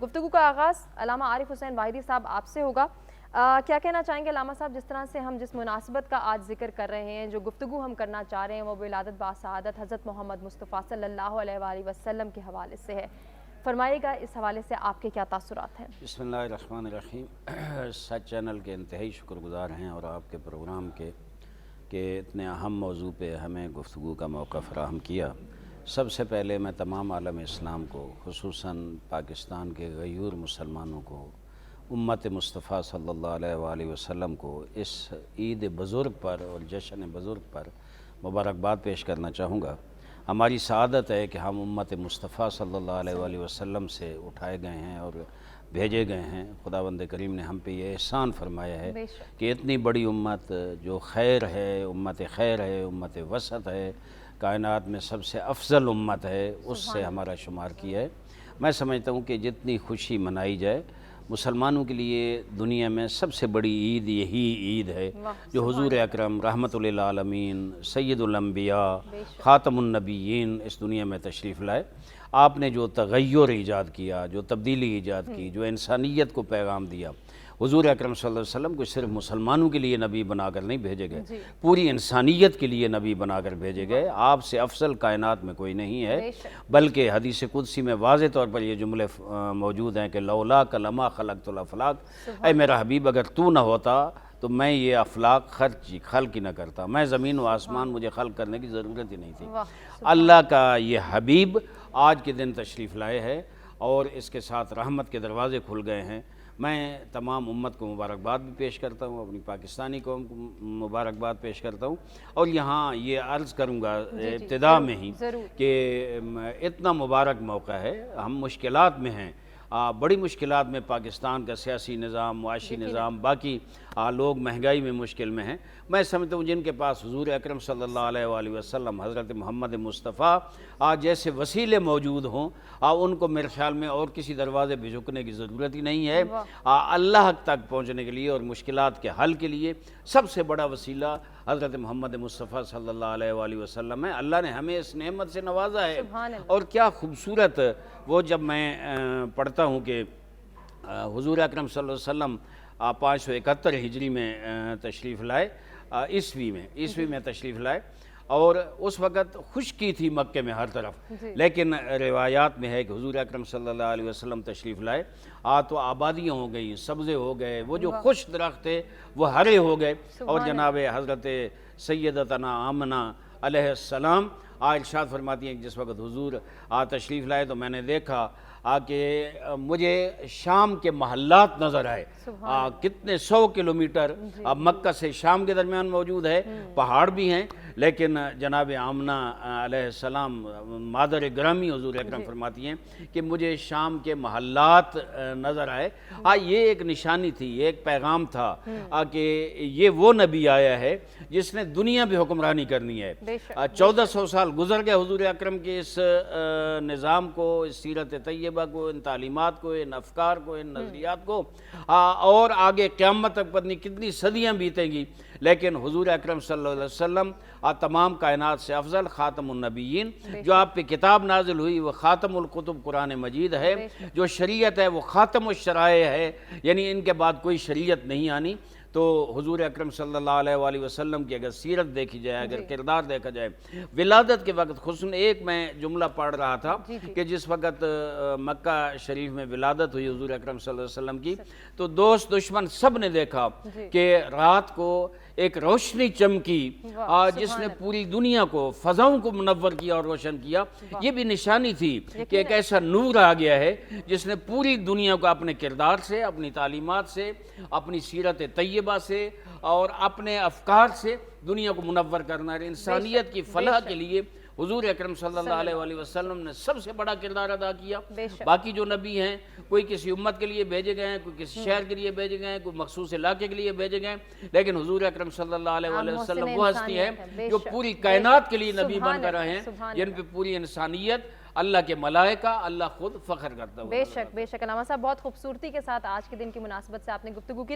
گفتگو کا آغاز علامہ عارف حسین واحدی صاحب آپ سے ہوگا. کیا کہنا چاہیں گے علامہ صاحب، جس طرح سے ہم جس مناسبت کا آج ذکر کر رہے ہیں، جو گفتگو ہم کرنا چاہ رہے ہیں وہ ولادت باسعادت حضرت محمد مصطفیٰ صلی اللہ علیہ وآلہ وسلم کے حوالے سے ہے. فرمائیے گا اس حوالے سے آپ کے کیا تاثرات ہیں؟ بسم اللہ الرحمن الرحیم. سچ چینل کے انتہائی شکر گزار ہیں اور آپ کے پروگرام کے کہ اتنے اہم موضوع پہ ہمیں گفتگو کا موقع فراہم کیا. سب سے پہلے میں تمام عالم اسلام کو، خصوصاً پاکستان کے غیور مسلمانوں کو، امت مصطفیٰ صلی اللہ علیہ وآلہ وسلم کو اس عید بزرگ پر اور جشن بزرگ پر مبارکباد پیش کرنا چاہوں گا. ہماری سعادت ہے کہ ہم امت مصطفیٰ صلی اللہ علیہ وآلہ وسلم سے اٹھائے گئے ہیں اور بھیجے گئے ہیں. خداوند کریم نے ہم پہ یہ احسان فرمایا ہے کہ اتنی بڑی امت جو خیر ہے، امت خیر ہے، امت وسط ہے، کائنات میں سب سے افضل امت ہے، اس سے ہمارا شمار کیا ہے. میں سمجھتا ہوں کہ جتنی خوشی منائی جائے، مسلمانوں کے لیے دنیا میں سب سے بڑی عید یہی عید ہے جو حضور اکرم رحمت للعالمین سید الانبیاء خاتم النبیین اس دنیا میں تشریف لائے. آپ نے جو تغیر ایجاد کیا، جو تبدیلی ایجاد کی، جو انسانیت کو پیغام دیا، حضور اکرم صلی اللہ علیہ وسلم کو صرف مسلمانوں کے لیے نبی بنا کر نہیں بھیجے گئے، پوری انسانیت کے لیے نبی بنا کر بھیجے گئے. آپ سے افضل کائنات میں کوئی نہیں ہے، بلکہ حدیث قدسی میں واضح طور پر یہ جملے موجود ہیں کہ لولاک لما خلقت الافلاق، اے میرا حبیب اگر تو نہ ہوتا تو میں یہ افلاق خلق ہی نہ کرتا، میں زمین و آسمان مجھے خلق کرنے کی ضرورت ہی نہیں تھی. اللہ کا یہ حبیب آج کے دن تشریف لائے ہے اور اس کے ساتھ رحمت کے دروازے کھل گئے ہیں. میں تمام امت کو مبارکباد بھی پیش کرتا ہوں، اپنی پاکستانی قوم کو مبارکباد پیش کرتا ہوں، اور یہاں یہ عرض کروں گا ابتدا میں ہی کہ اتنا مبارک موقع ہے. ہم مشکلات میں ہیں، بڑی مشکلات میں پاکستان کا سیاسی نظام، معاشی نظام، باقی لوگ مہنگائی میں مشکل میں ہیں. میں سمجھتا ہوں جن کے پاس حضور اکرم صلی اللہ علیہ وآلہ وسلم، حضرت محمد مصطفیٰ جیسے وسیلے موجود ہوں، ان کو میرے خیال میں اور کسی دروازے پہ جھکنے کی ضرورت ہی نہیں ہے. اللہ تک پہنچنے کے لیے اور مشکلات کے حل کے لیے سب سے بڑا وسیلہ حضرت محمد مصطفیٰ صلی اللہ علیہ وآلہ وسلم ہے. اللہ نے ہمیں اس نعمت سے نوازا ہے. اور کیا خوبصورت وہ جب میں پڑھتا ہوں کہ حضور اکرم صلی اللہ علیہ وسلم 571 ہجری میں تشریف لائے، عیسوی میں تشریف لائے، اور اس وقت خشکی تھی مکے میں ہر طرف، لیکن روایات میں ہے کہ حضور اکرم صلی اللہ علیہ وسلم تشریف لائے تو آبادیاں ہو گئیں، سبزے ہو گئے، وہ جو خوش درخت تھے وہ ہرے ہو گئے. اور جناب حضرت سیدتنا آمنہ علیہ السلام ارشاد فرماتی ہیں کہ جس وقت حضور تشریف لائے تو میں نے دیکھا کہ مجھے شام کے محلات نظر آئے. کتنے 100 کلومیٹر مکہ سے شام کے درمیان موجود ہے، پہاڑ بھی ہیں، لیکن جناب آمنہ علیہ السلام مادر گرامی حضور اکرم فرماتی ہیں کہ مجھے شام کے محلات نظر آئے. یہ ایک نشانی تھی، یہ ایک پیغام تھا کہ یہ وہ نبی آیا ہے جس نے دنیا پہ حکمرانی کرنی ہے. 1400 سال گزر گئے حضور اکرم کے اس نظام کو، اس سیرت طیبہ کو، ان تعلیمات کو، ان افکار کو، ان نظریات کو، اور آگے قیامت تک پتہ نہیں کتنی صدیاں بیتیں گی، لیکن حضور اکرم صلی اللہ علیہ وسلم تمام کائنات سے افضل خاتم النبیین. جو آپ پہ کتاب نازل ہوئی وہ خاتم الکتب قرآن مجید ہے، جو شریعت ہے وہ خاتم الشرائع ہے، یعنی ان کے بعد کوئی شریعت نہیں آنی. تو حضور اکرم صلی اللہ علیہ وآلہ وسلم کی اگر سیرت دیکھی جائے، اگر کردار دیکھا جائے، ولادت کے وقت خصوصاً ایک میں جملہ پڑھ رہا تھا کہ جس وقت مکہ شریف میں ولادت ہوئی حضور اکرم صلی اللہ علیہ وسلم کی، تو دوست دشمن سب نے دیکھا کہ رات کو ایک روشنی چمکی جس نے پوری دنیا کو، فضاؤں کو منور کیا اور روشن کیا. یہ بھی نشانی تھی کہ ایک ایسا نور آ گیا ہے جس نے پوری دنیا کو اپنے کردار سے، اپنی تعلیمات سے، اپنی سیرت طیبہ سے اور اپنے افکار سے دنیا کو منور کرنا ہے. انسانیت کی فلاح کے لیے حضور اکرم صلی اللہ علیہ وآلہ وسلم نے سب سے بڑا کردار ادا کیا. باقی جو نبی ہیں کوئی کسی امت کے لیے بھیجے گئے ہیں، کوئی کسی شہر کے لیے بھیجے گئے ہیں، کوئی مخصوص علاقے کے لیے بھیجے گئے ہیں، لیکن حضور اکرم صلی اللہ علیہ وآلہ وسلم وہ ہستی ہے جو پوری کائنات کے لیے نبی بن کر رہے ہیں، جن پہ پوری انسانیت، اللہ کے ملائکہ، اللہ خود فخر کرتا ہے. بے شک علامہ صاحب، بہت خوبصورتی کے ساتھ آج کے دن کی مناسبت سے آپ نے گفتگو کی.